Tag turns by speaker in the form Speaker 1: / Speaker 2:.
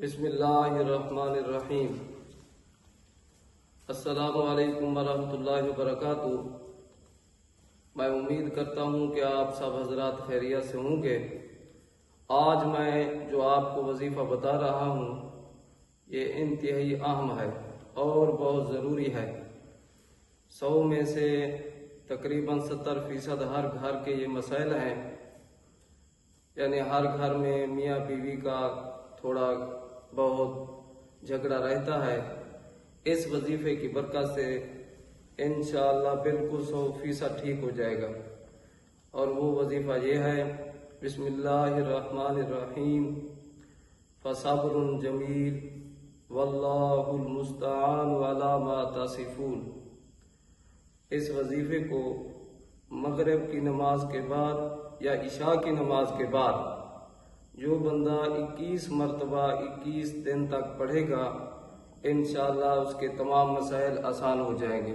Speaker 1: بسم اللہ الرحمن الرحیم۔ السلام علیکم ورحمۃ اللہ وبرکاتہ۔ میں امید کرتا ہوں کہ آپ سب حضرات خیریت سے ہوں گے۔ آج میں جو آپ کو وظیفہ بتا رہا ہوں یہ انتہائی اہم ہے اور بہت ضروری ہے۔ 100 میں سے تقریباً 70% ہر گھر کے یہ مسائل ہیں، یعنی ہر گھر میں میاں بیوی کا تھوڑا بہت جھگڑا رہتا ہے۔ اس وظیفے کی برکت سے انشاءاللہ بالکل 100% ٹھیک ہو جائے گا، اور وہ وظیفہ یہ ہے: بسم اللہ الرحمن الرحیم، فصبر جمیل واللہ المستعان علی ما تصفون۔ اس وظیفے کو مغرب کی نماز کے بعد یا عشاء کی نماز کے بعد جو بندہ 21 مرتبہ 21 دن تک پڑھے گا، انشاءاللہ اس کے تمام مسائل آسان ہو جائیں گے۔